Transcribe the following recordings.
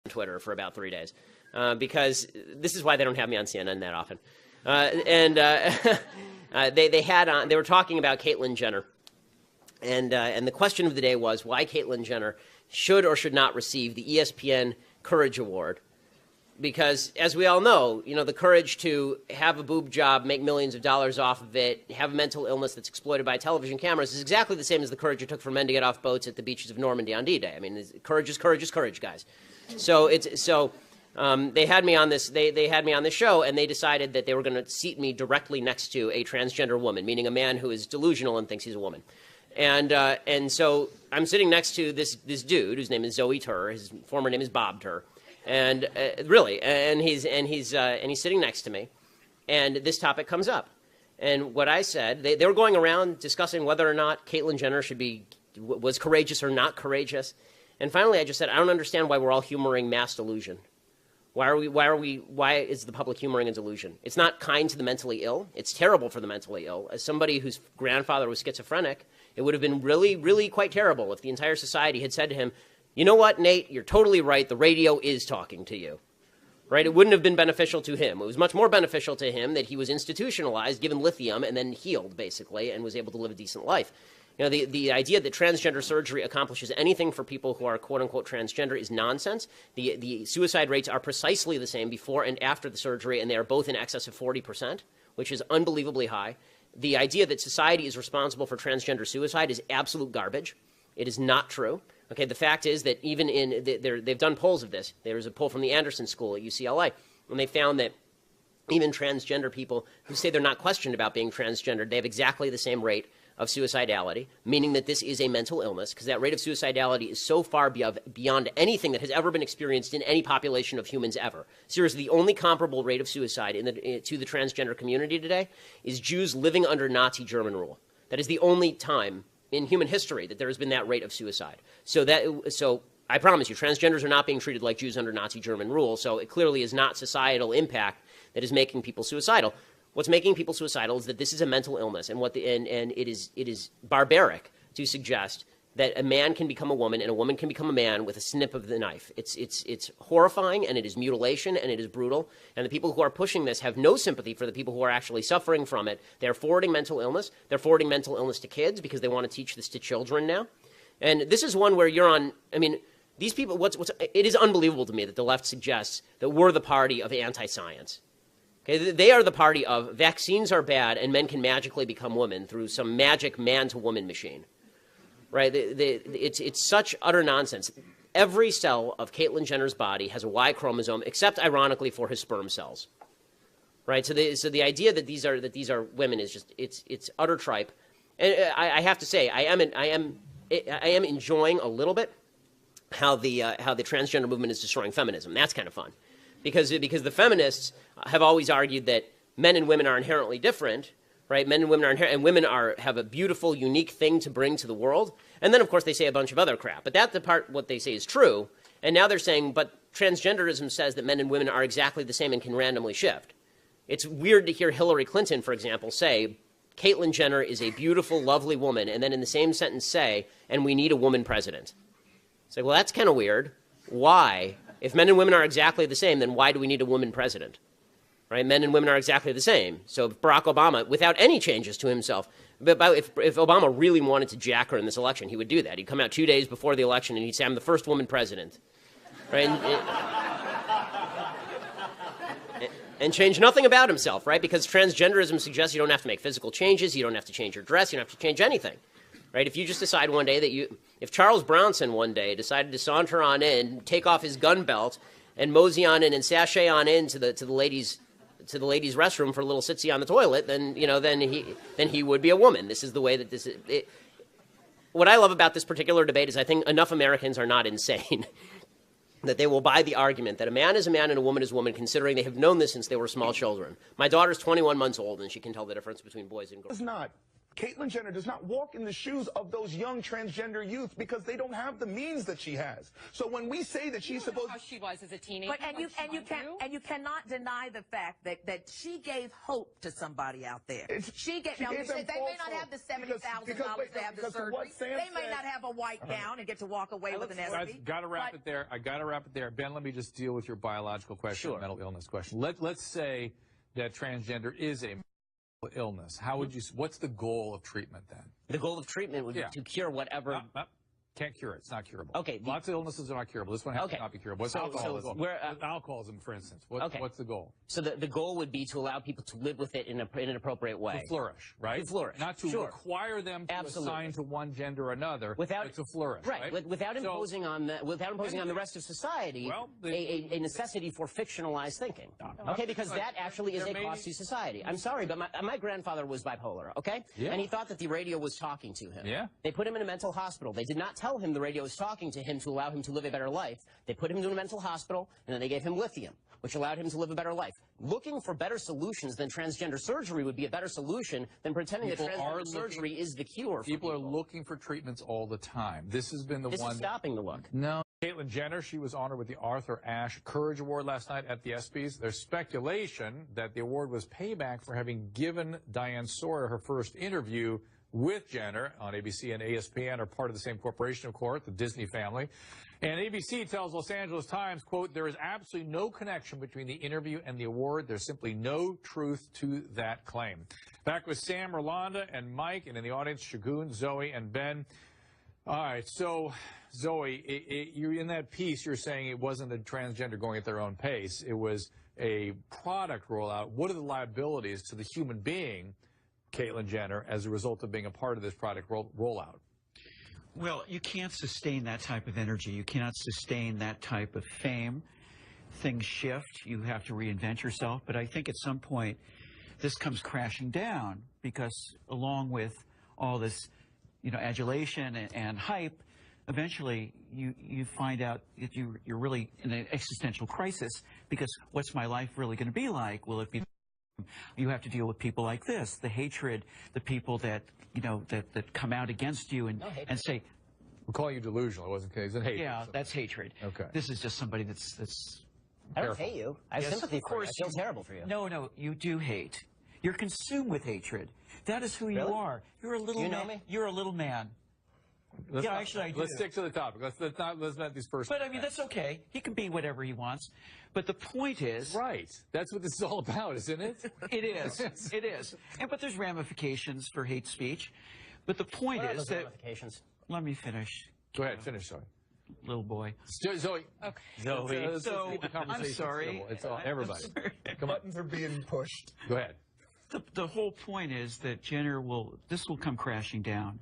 Twitter for about 3 days because this is why they don't have me on CNN that often. They were talking about Caitlyn Jenner, and the question of the day was why Caitlyn Jenner should or should not receive the ESPN Courage Award. Because, as we all know, the courage to have a boob job, make millions of dollars off of it, have a mental illness that's exploited by television cameras is exactly the same as the courage it took for men to get off boats at the beaches of Normandy on D-Day. I mean, courage is courage, guys. So they had me on this. They had me on this show, and they decided that they were going to seat me directly next to a transgender woman, meaning a man who is delusional and thinks he's a woman. And so I'm sitting next to this dude whose name is Zoe Tur. His former name is Bob Tur. And he's sitting next to me, and this topic comes up. And what I said, they were going around discussing whether or not Caitlyn Jenner was courageous or not courageous. And finally, I just said, I don't understand why we're all humoring mass delusion. Why is the public humoring a delusion? It's not kind to the mentally ill. It's terrible for the mentally ill. As somebody whose grandfather was schizophrenic, it would have been really, really quite terrible if the entire society had said to him, you know what, Nate, you're totally right. The radio is talking to you, right? It wouldn't have been beneficial to him. It was much more beneficial to him that he was institutionalized, given lithium, and then healed, basically, and was able to live a decent life. The idea that transgender surgery accomplishes anything for people who are quote-unquote transgender is nonsense. The suicide rates are precisely the same before and after the surgery, and they are both in excess of 40%, which is unbelievably high. The idea that society is responsible for transgender suicide is absolute garbage. It is not true. Okay, the fact is that even they've done polls of this. There was a poll from the Anderson School at UCLA, and they found that even transgender people who say they're not questioned about being transgendered, they have exactly the same rate of suicidality, meaning that this is a mental illness, because that rate of suicidality is so far beyond anything that has ever been experienced in any population of humans ever. Seriously, the only comparable rate of suicide to the transgender community today is Jews living under Nazi German rule. That is the only time in human history that there has been that rate of suicide. So I promise you, transgenders are not being treated like Jews under Nazi German rule, so it clearly is not societal impact that is making people suicidal. What's making people suicidal is that this is a mental illness, and it is barbaric to suggest that a man can become a woman and a woman can become a man with a snip of the knife. It's horrifying, and it is mutilation, and it is brutal. And the people who are pushing this have no sympathy for the people who are actually suffering from it. They're forwarding mental illness. They're forwarding mental illness to kids because they want to teach this to children now. And this is one where you're on. I mean, these people. It is unbelievable to me that the left suggests that we're the party of anti-science. Okay, they are the party of vaccines are bad and men can magically become women through some magic man-to-woman machine. Right? It's such utter nonsense. Every cell of Caitlyn Jenner's body has a Y chromosome, except ironically for his sperm cells. Right? So the idea that these are women is just it's utter tripe. And I have to say I am enjoying a little bit how the transgender movement is destroying feminism. That's kind of fun, because the feminists have always argued that men and women are inherently different. Right, men and women are inherent, and women have a beautiful, unique thing to bring to the world. And then, of course, they say a bunch of other crap. But that's the part what they say is true. And now they're saying, but transgenderism says that men and women are exactly the same and can randomly shift. It's weird to hear Hillary Clinton, for example, say Caitlyn Jenner is a beautiful, lovely woman, and then in the same sentence say, and we need a woman president. It's like, well, that's kind of weird. Why? If men and women are exactly the same, then why do we need a woman president? Right? Men and women are exactly the same. So Barack Obama, without any changes to himself, but if Obama really wanted to jack her in this election, he would do that. He'd come out 2 days before the election and he'd say, I'm the first woman president. Right? And change nothing about himself, right? Because transgenderism suggests you don't have to make physical changes, you don't have to change your dress, you don't have to change anything. Right? If you just decide one day that if Charles Bronson one day decided to saunter on in, take off his gun belt, and mosey on in and sashay on in to the ladies' restroom for a little sitsy on the toilet, then he would be a woman. This is the way that this is. What I love about this particular debate is I think enough Americans are not insane that they will buy the argument that a man is a man and a woman is a woman, considering they have known this since they were small children. My daughter's 21 months old, and she can tell the difference between boys and girls. Does not Caitlyn Jenner does not walk in the shoes of those young transgender youth because they don't have the means that she has. So when we say that she's supposed, how she was as a teenager, but you cannot deny the fact that she gave hope to somebody out there. She gave. Now, they may not have the $70,000 to have the surgery. They may not have a white gown and get to walk away with an SB. I've got to wrap it there. I got to wrap it there. Ben, let me just deal with your biological question, Sure. mental illness question. Let's say that transgender is a mental illness. How would you? What's the goal of treatment then? The goal of treatment would be to cure whatever. Can't cure it. It's not curable. Okay. Lots of illnesses are not curable. This one has to not be curable. What's alcoholism? Alcoholism, for instance. What's the goal? So the goal would be to allow people to live with it in an appropriate way. To flourish, right? To flourish. Not to require them to assign to one gender or another, but to flourish. Right. Without imposing on the rest of society a necessity for fictionalized thinking. Okay, because that actually is a cost to society. I'm sorry, but my grandfather was bipolar, okay? Yeah. And he thought that the radio was talking to him. Yeah. They put him in a mental hospital. They did not tell him the radio was talking to him to allow him to live a better life. They put him into a mental hospital, and then they gave him lithium, which allowed him to live a better life. Looking for better solutions than transgender surgery would be a better solution than pretending that transgender surgery is the cure for people. People are looking for treatments all the time. This has been the one. This is stopping the look. No. Caitlyn Jenner, she was honored with the Arthur Ashe Courage Award last night at the ESPYs. There's speculation that the award was payback for having given Diane Sawyer her first interview with Jenner on ABC and ESPN, are part of the same corporation, of course, the Disney family. And ABC tells Los Angeles Times, quote, there is absolutely no connection between the interview and the award. There's simply no truth to that claim. Back with Sam, Rolanda, and Mike, and in the audience, Shagun, Zoe, and Ben. All right, so, Zoe, you're in that piece, you're saying it wasn't a transgender going at their own pace. It was a product rollout. What are the liabilities to the human being, Caitlyn Jenner, as a result of being a part of this product rollout? Well, you can't sustain that type of energy. You cannot sustain that type of fame. Things shift. You have to reinvent yourself. But I think at some point this comes crashing down because along with all this, adulation and hype, eventually you find out that you're really in an existential crisis because what's my life really going to be like? Will it be? You have to deal with people like this, the hatred, the people that, that come out against you and say, we're calling you delusional. It wasn't hatred. Yeah, that's hatred. Okay. This is just somebody that's I don't hate you. I have sympathy for you. I feel terrible for you. No, you do hate. You're consumed with hatred. That is who you are. You're a little man. You know me? You're a little man. Actually, I do. Let's stick to the topic. Let's not these first. But I mean, that's okay. He can be whatever he wants. But the point is, right? That's what this is all about, isn't it? It is. It is. But there's ramifications for hate speech. But the point is that. Ramifications? Let me finish. Go ahead. Finish, Zoe. Little boy. Zoe. Okay. Zoe. So I'm sorry. It's all everybody. Come on. Buttons are being pushed. Go ahead. The whole point is that Jenner will come crashing down.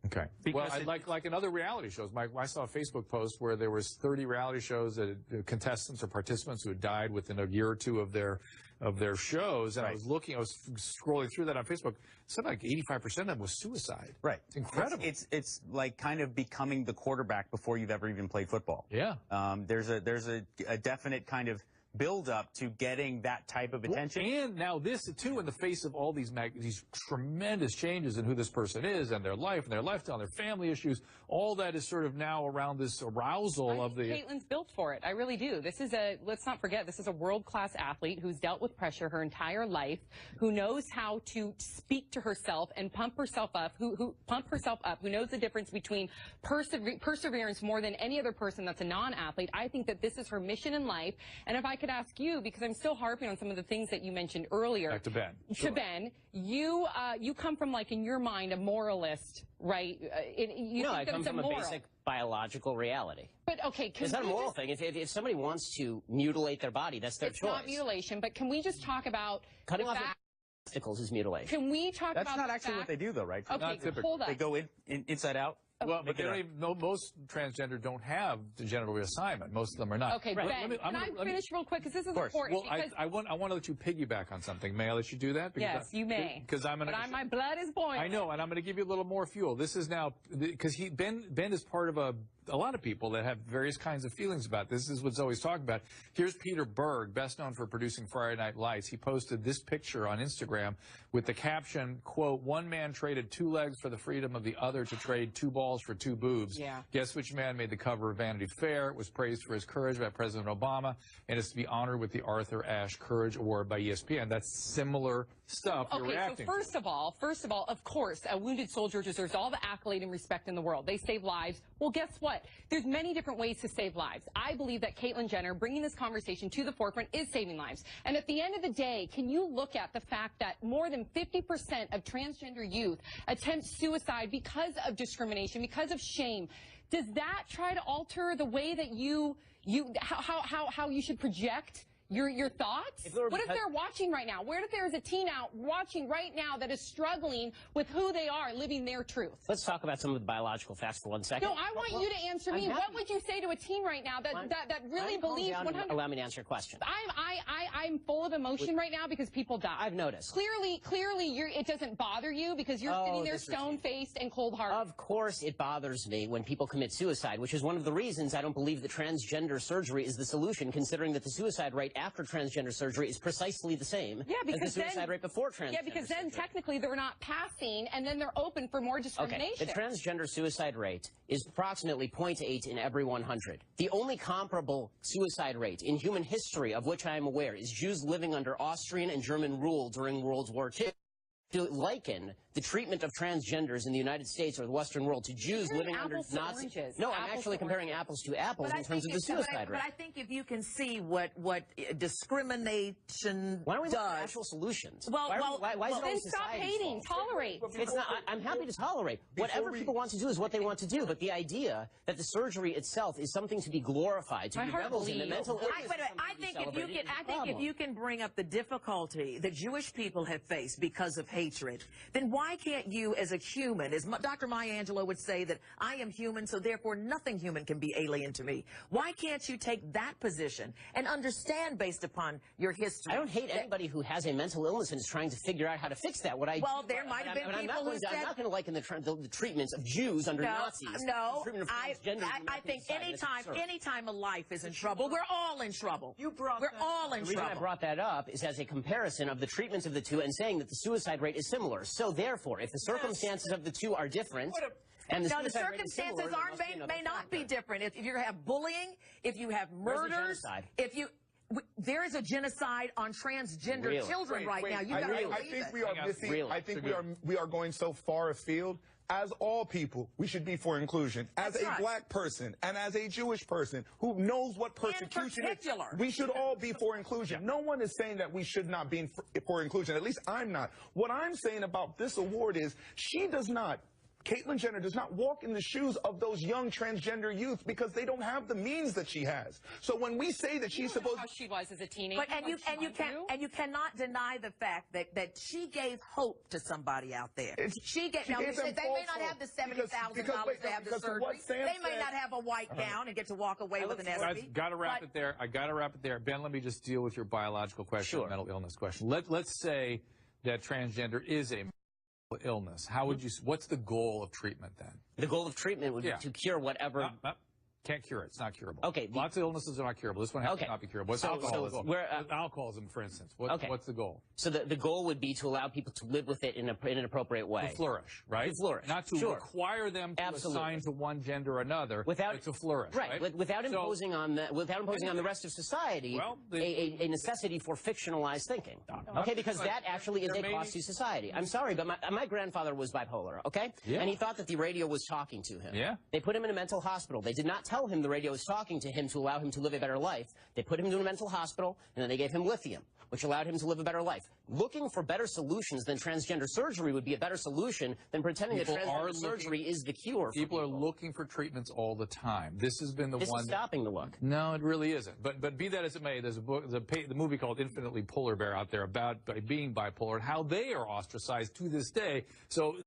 Okay. Because like in other reality shows, Mike, I saw a Facebook post where there was 30 reality shows that contestants or participants who had died within a year or two of their shows, and I was scrolling through that on Facebook. Something like 85% of them was suicide. Right. It's incredible. It's like kind of becoming the quarterback before you've ever even played football. Yeah. There's a definite kind of build up to getting that type of attention. And now this too, in the face of all these tremendous changes in who this person is and their life and their lifestyle, and their family issues, all that is sort of now around this arousal of the. Caitlyn's built for it. I really do. This is let's not forget, this is a world-class athlete who's dealt with pressure her entire life, who knows how to speak to herself and pump herself up, who knows the difference between perseverance more than any other person that's a non-athlete. I think that this is her mission in life. And if I could ask you, because I'm still harping on some of the things that you mentioned earlier. Back to Ben. To Ben, you come from, like, in your mind, a moralist, right? No, I come from a basic biological reality. But, okay, it's not a moral thing. If somebody wants to mutilate their body, that's their choice. It's not mutilation, but can we just talk about cutting off testicles is mutilation. Can we talk about that's not actually what they do, though, right? Okay, hold on. They go inside out. Well, but they don't even, most transgender don't have the genital reassignment. Most of them are not. Okay, Ben, can I finish real quick? Because this is important. Well, I want to let you piggyback on something. May I let you do that? Yes, you may. Because my blood is boiling. I know, and I'm going to give you a little more fuel. This is now, because Ben is part of a lot of people that have various kinds of feelings about this. This is what's always talked about. Here's Peter Berg, best known for producing Friday Night Lights. He posted this picture on Instagram with the caption, quote, "One man traded 2 legs for the freedom of the other to trade 2 balls for 2 boobs." Yeah. Guess which man made the cover of Vanity Fair, was praised for his courage by President Obama, and is to be honored with the Arthur Ashe Courage Award by ESPN. That's similar stuff you're reacting so first of all, of course, a wounded soldier deserves all the accolade and respect in the world. They save lives. Well, guess what? There's many different ways to save lives. I believe that Caitlyn Jenner bringing this conversation to the forefront is saving lives. And at the end of the day, can you look at the fact that more than 50% of transgender youth attempt suicide because of discrimination, because of shame? Does that try to alter the way that how you should project your thoughts? What if they're watching right now? What if there's a teen out watching right now that is struggling with who they are, living their truth? Let's talk about some of the biological facts for 1 second. No, I want you to answer me. What would you say to a teen right now that really believes 100%? Allow me to answer your question. I'm full of emotion right now because people die. I've noticed. Clearly, it doesn't bother you because you're sitting there stone-faced and cold-hearted. Of course it bothers me when people commit suicide, which is one of the reasons I don't believe that transgender surgery is the solution, considering that the suicide rate after transgender surgery is precisely the same as the suicide rate before transgender Yeah, because then technically they're not passing, and then they're open for more discrimination. Okay, the transgender suicide rate is approximately 0.8 in every 100. The only comparable suicide rate in human history of which I am aware is Jews living under Austrian and German rule during World War II. To liken the treatment of transgenders in the United States or the Western world to Jews living under Nazi. No, I'm actually comparing apples to apples in terms of the suicide rate. But I think if you can see what discrimination why don't we look does, at actual solutions? Why is it then stop hating, tolerate. It's not. I'm happy to tolerate whatever people want to do is what they want to do. But the idea that the surgery itself is something to be glorified, to be reveled in, the mental illness. I think if you can bring up the difficulty that Jewish people have faced because of hatred, then why can't you as a human, as Dr. Maya Angelou would say that I am human, so therefore nothing human can be alien to me. Why can't you take that position and understand based upon your history? I don't hate anybody who has a mental illness and is trying to figure out how to fix that. There might have been people who said... I'm not going to liken the treatments of Jews under Nazis. No, I think anytime a life is in trouble, we're all in trouble. We're all in trouble. The reason I brought that up is as a comparison of the treatments of the two and saying that the suicide rate is similar. So therefore, if the circumstances of the two are different, and the circumstances may not be different. If you have bullying, if you have murders, there is a genocide on transgender children right now. I think we are missing. I think we are going so far afield. As all people, we should be for inclusion. As a black person and as a Jewish person who knows what persecution is, we should all be for inclusion. No one is saying that we should not be for inclusion. At least I'm not. What I'm saying about this award is Caitlyn Jenner does not walk in the shoes of those young transgender youth because they don't have the means that she has. So when we say that she's supposed to... she was as a teenager. And you cannot deny the fact that she gave hope to somebody out there. They may not have the $70,000 to have the surgery. They may not have a white gown and get to walk away with an SB. I've got to wrap it there. I got to wrap it there. Ben, let me just deal with your biological question, mental illness question. Let's say that transgender is a illness. How would you? What's the goal of treatment then? The goal of treatment would be to cure whatever. Can't cure it. It's not curable. Okay. Lots of illnesses are not curable. This one has to not be curable. What's alcoholism? Alcoholism, for instance. What's the goal? So the goal would be to allow people to live with it in an appropriate way. To flourish, right? To flourish. Not to require them to assign to one gender or another, but to flourish. Right. Without imposing on the rest of society a necessity for fictionalized thinking. Okay, because that actually is a cost to society. I'm sorry, but my grandfather was bipolar, okay? Yeah. And he thought that the radio was talking to him. Yeah. They put him in a mental hospital. They did not tell him the radio was talking to him to allow him to live a better life. They put him into a mental hospital, and then they gave him lithium, which allowed him to live a better life. Looking for better solutions than transgender surgery would be a better solution than pretending that transgender surgery is the cure. People are looking for treatments all the time. This has been the one. This is stopping the look. No, it really isn't. But be that as it may, there's the movie called Infinitely Polar Bear out there about being bipolar and how they are ostracized to this day. So